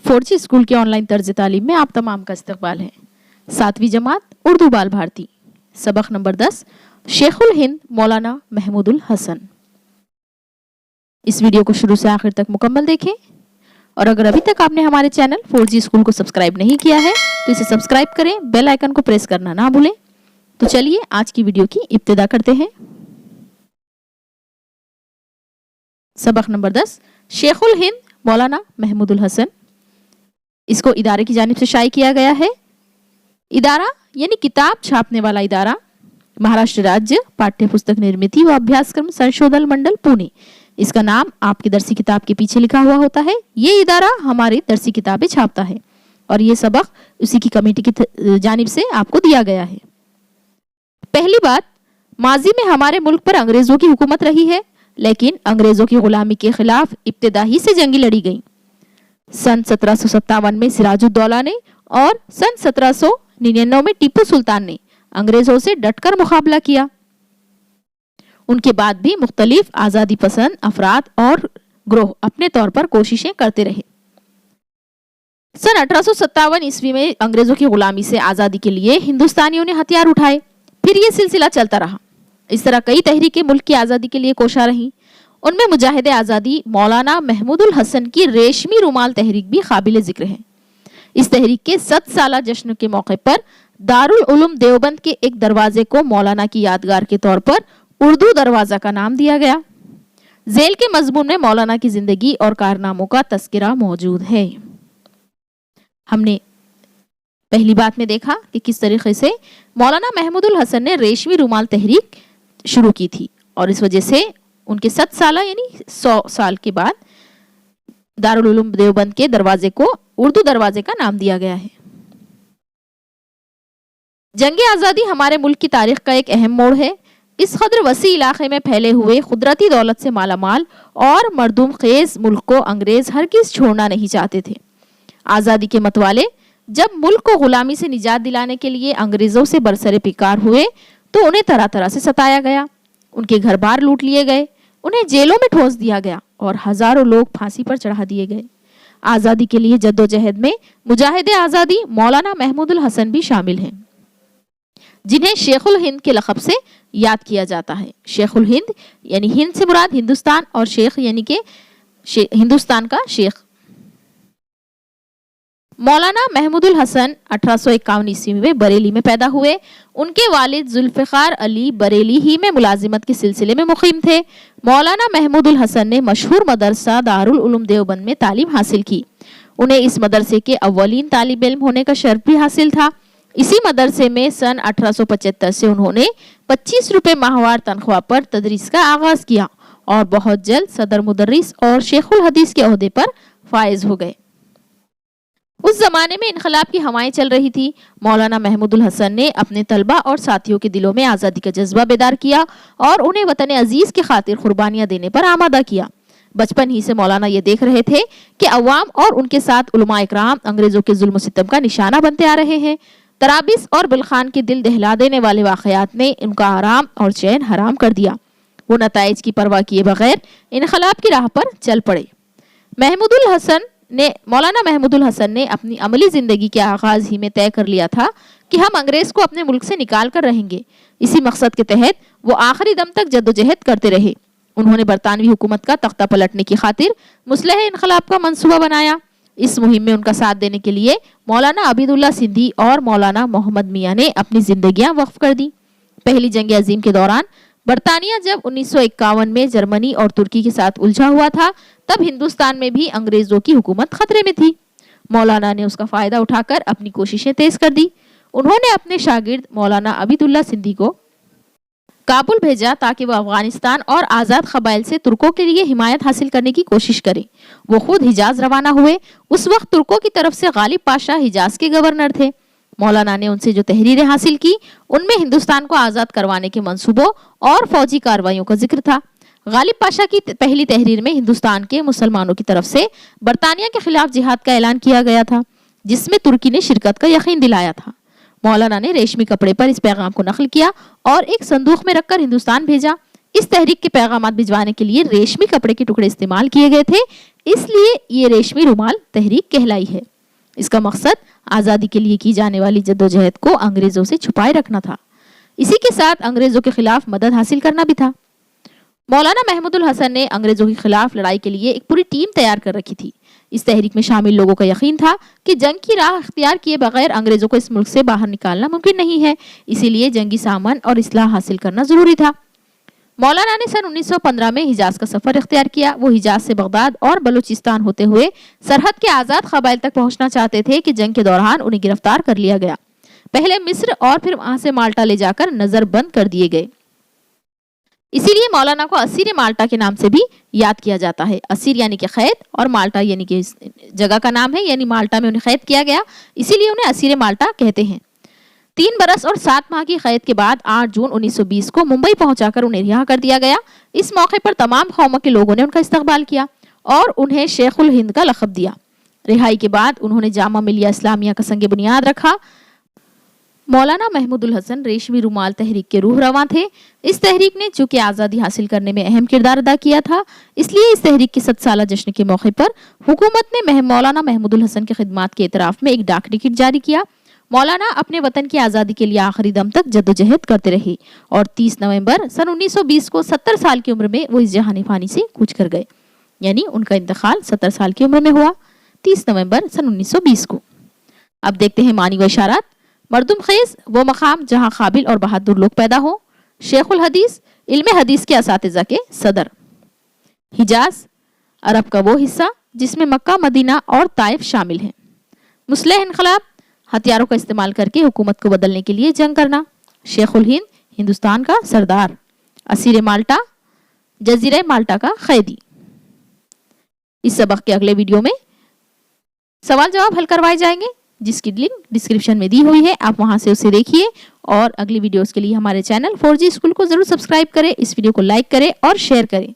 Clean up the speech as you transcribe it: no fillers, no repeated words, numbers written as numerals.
4G school के online तर्ज तालीम में आप तमाम का इस्तकबाल है। 7वीं जमात उर्दू बाल भारती, सबक नंबर 10, शेखुल हिंद मौलाना महमूदुल हसन। इस वीडियो को शुरू से आखिर तक मुकम्मल देखें और अगर अभी तक आपने हमारे चैनल 4G स्कूल को सब्सक्राइब नहीं किया है तो इसे सब्सक्राइब करें, बेल आइकन को प्रेस करना ना भूलें। तो चलिए आज की वीडियो की इब्तिदा करते हैं। सबक नंबर 10, शेखुल हिंद मौलाना महमूदुल हसन। इसको इदारे की जानिब से शाये किया गया है। इदारा यानी किताब छापने वाला इदारा, महाराष्ट्र राज्य पाठ्य पुस्तक निर्मिती व अभ्यासक्रम संशोधन मंडल पुणे। इसका नाम आपकी दरसी किताब के पीछे लिखा हुआ होता है। ये इदारा हमारी दरसी किताबें छापता है और ये सबक उसी की कमेटी की जानिब से आपको दिया गया है। पहली बात, माजी में हमारे मुल्क पर अंग्रेजों की हुकूमत रही है, लेकिन अंग्रेजों की गुलामी के खिलाफ इब्तिदा ही से जंगी लड़ी गई। सन 1757 में सिराजुद्दौला ने और सन 1799 में टीपू सुल्तान ने अंग्रेजों से डटकर मुकाबला किया। उनके बाद भी मुख्तलिफ आज़ादी पसंद अफराद और ग्रोह अपने तौर पर कोशिशें करते रहे। सन 1857 ईस्वी में अंग्रेजों की गुलामी से आज़ादी के लिए हिंदुस्तानियों ने हथियार उठाए। फिर ये सिलसिला चलता रहा। इस तरह कई तहरीकें मुल्क की आज़ादी के लिए कोशा रहीं। उनमें मुजाहिदे आज़ादी मौलाना महमूदुल हसन की रेशमी रुमाल तहरीक भी काबिल जिक्र है। इस तहरीक के 100 साला जश्न के मौके पर दारुल उलूम देवबंद के एक दरवाजे को मौलाना की यादगार के तौर पर उर्दू दरवाजा का नाम दिया गया। झेल के मजमून में मौलाना की जिंदगी और कारनामों का तस्करा मौजूद है। हमने पहली बात में देखा कि किस तरीके से मौलाना महमूदुल हसन ने रेशमी रुमाल तहरीक शुरू की थी और इस वजह से उनके 100 साला यानी 100 साल के बाद दारुल उलूम देवबंद के दरवाजे को उर्दू दरवाजे का नाम दिया गया है। जंग आज़ादी हमारे मुल्क की तारीख का एक अहम मोड़ है। इस कदर वसी इलाके में फैले हुए कुदरती दौलत से मालामाल और मरदूम खेज मुल्क को अंग्रेज हरगिज़ छोड़ना नहीं चाहते थे। आज़ादी के मतवाले जब मुल्क को गुलामी से निजात दिलाने के लिए अंग्रेजों से बरसरे पिकार हुए तो उन्हें तरह तरह से सताया गया। उनके घर बार लूट लिए गए, उन्हें जेलों में ठोस दिया गया और हजारों लोग फांसी पर चढ़ा दिए गए। आज़ादी के लिए जद्दोजहद में मुजाहिदे आज़ादी मौलाना महमूदुल हसन भी शामिल हैं, जिन्हें शेखुल हिंद के लक़ब से याद किया जाता है। शेखुल हिंद यानी हिंद से मुराद हिंदुस्तान और शेख यानी कि हिंदुस्तान का शेख। मौलाना महमूदुल हसन 1851 ईस्वी में बरेली में पैदा हुए। उनके वालिद जुल्फ़िकार अली बरेली ही में मुलाजिमत के सिलसिले में मुक़ीम थे। मौलाना महमूदुल हसन ने मशहूर मदरसा दारुल उलूम देवबंद में तालीम हासिल की। उन्हें इस मदरसे के अव्वलीन तालिब इल्म होने का शर्फ भी हासिल था। इसी मदरसे में सन 1875 से उन्होंने 25 रुपये माहवार तनख्वाह पर तदरीस का आगाज़ किया और बहुत जल्द सदर मुदर्रिस और शेखुल हदीस के ओहदे पर फायज हो गए। उस जमाने में इनकलाब की हवाएं चल रही थी। मौलाना महमूदुल हसन ने अपने तलबा और साथियों के दिलों में आज़ादी का जज्बा बेदार किया और उन्हें वतन अजीज की खातिर कुर्बानियां देने पर आमादा किया। बचपन ही से मौलाना ये देख रहे थे कि अवाम और उनके साथ उलमा इकराम अंग्रेजों के जुल्म सितम का निशाना बनते आ रहे हैं। तराबिस और बिलखान के दिल दहला देने वाले वाक़यात ने उनका आराम और चैन हराम कर दिया। वो नताइज की परवाह किए बगैर इनकलाब की राह पर चल पड़े। मौलाना महमूदुल हसन ने अपनी अमली ज़िंदगी के आगाज़ ही में तय कर लिया था कि हम अंग्रेज़ को अपने मुल्क से निकाल कर रहेंगे। इसी मकसद के तहत वो आखिरी दम तक जद्दोजहद करते रहे। उन्होंने बरतानवी हुकूमत का तख्ता पलटने की खातिर मुस्लह इनकलाब का मंसूबा बनाया। इस मुहिम में उनका साथ देने के लिए मौलाना अबीदुल्ला सिंधी और मौलाना मोहम्मद मियाँ ने अपनी जिंदगियां वक्फ कर दी। पहली जंग अजीम के दौरान बरतानिया जब 1951 में जर्मनी और तुर्की के साथ उलझा हुआ था, तब हिंदुस्तान में भी अंग्रेजों की हुकूमत खतरे में थी। मौलाना ने उसका फायदा उठाकर अपनी कोशिशें तेज कर दी। उन्होंने अपने शागिर्द मौलाना अबीदुल्ला सिंधी को काबुल भेजा ताकि वह अफगानिस्तान और आज़ाद कबाइल से तुर्कों के लिए हिमायत हासिल करने की कोशिश करें। वो खुद हिजाज रवाना हुए। उस वक्त तुर्कों की तरफ से गालिब पाशा हिजाज के गवर्नर थे। मौलाना ने उनसे जो तहरीरें हासिल की उनमें हिंदुस्तान को आज़ाद करवाने के मंसूबों और फौजी कार्रवाइयों का जिक्र था। गालिब पाशा की पहली तहरीर में हिंदुस्तान के मुसलमानों की तरफ से बरतानिया के खिलाफ जिहाद का ऐलान किया गया था, जिसमें तुर्की ने शिरकत का यकीन दिलाया था। मौलाना ने रेशमी कपड़े पर इस पैगाम को नकल किया और एक संदूक में रखकर हिंदुस्तान भेजा। इस तहरीक के पैगामात भिजवाने के लिए रेशमी कपड़े के टुकड़े इस्तेमाल किए गए थे, इसलिए ये रेशमी रुमाल तहरीक कहलाई है। इसका मकसद आज़ादी के लिए की जाने वाली जद्दोजहद को अंग्रेज़ों से छुपाए रखना था। इसी के साथ अंग्रेज़ों के खिलाफ मदद हासिल करना भी था। मौलाना महमूदुल हसन ने अंग्रेज़ों के खिलाफ लड़ाई के लिए एक पूरी टीम तैयार कर रखी थी। इस तहरीक में शामिल लोगों का यकीन था कि जंग की राह इख्तियार किए बगैर अंग्रेज़ों को इस मुल्क से बाहर निकालना मुमकिन नहीं है, इसीलिए जंगी सामान और इस्लाह हासिल करना ज़रूरी था। मौलाना ने सन 1915 में हिजाज का सफ़र इख्तियार किया। वो हिजाज से बगदाद और बलूचिस्तान होते हुए सरहद के आज़ाद क़बाइल तक पहुंचना चाहते थे कि जंग के दौरान उन्हें गिरफ्तार कर लिया गया। पहले मिस्र और फिर वहां से माल्टा ले जाकर नज़रबंद कर दिए गए। इसीलिए मौलाना को असीर माल्टा के नाम से भी याद किया जाता है। असीर यानी कि कैद और माल्टा यानी कि जगह का नाम है, यानी माल्टा में उन्हें कैद किया गया, इसीलिए उन्हें असीर माल्टा कहते हैं। 3 बरस और 7 माह की कैद के बाद 8 जून 1920 को मुंबई पहुंचाकर उन्हें रिहा कर दिया गया। इस मौके पर तमाम कौमों के लोगों ने उनका इस्तकबाल किया और उन्हें शेखुल हिंद का लक़ब दिया। रिहाई के बाद उन्होंने जामा मिलिया इस्लामिया का संग बुनियाद रखा। मौलाना महमूदुल हसन रेशमी रुमाल तहरीक के रूह रवां थे। इस तहरीक ने चूंकि आज़ादी हासिल करने में अहम किरदार अदा किया था, इसलिए इस तहरीक के 7 साला जश्न के मौके पर हुकूमत ने मौलाना महमूदुल हसन की खिदमात के इतराफ़ में एक डाक टिकट जारी किया। मौलाना अपने वतन की आज़ादी के लिए आखिरी दम तक जद्दोजहद करते रहे और 30 नवंबर सन 1920 को 70 साल की उम्र में वो इस जहानी फानी से कूच कर गए, यानी उनका इंतकाल 70 साल की उम्र में हुआ 30 नवंबर सन 1920 को। अब देखते हैं मानी व इशारात। मर्दुम खेज वो मकाम जहाँ काबिल और बहादुर लोग पैदा हो। शेखुल हदीस इल्म हदीस के असातिज़ा के सदर। हिजाज अरब का वो हिस्सा जिसमें मक्का, मदीना और ताइफ शामिल हैं। मुस्लिह इनकलाब हथियारों का इस्तेमाल करके हुकूमत को बदलने के लिए जंग करना। शेखुल हिंद हिंदुस्तान का सरदार। असीर माल्टा जजीरा माल्टा का कैदी। इस सबक के अगले वीडियो में सवाल जवाब हल करवाए जाएंगे, जिसकी लिंक डिस्क्रिप्शन में दी हुई है, आप वहां से उसे देखिए। और अगली वीडियोस के लिए हमारे चैनल 4G स्कूल को जरूर सब्सक्राइब करें, इस वीडियो को लाइक करें और शेयर करें।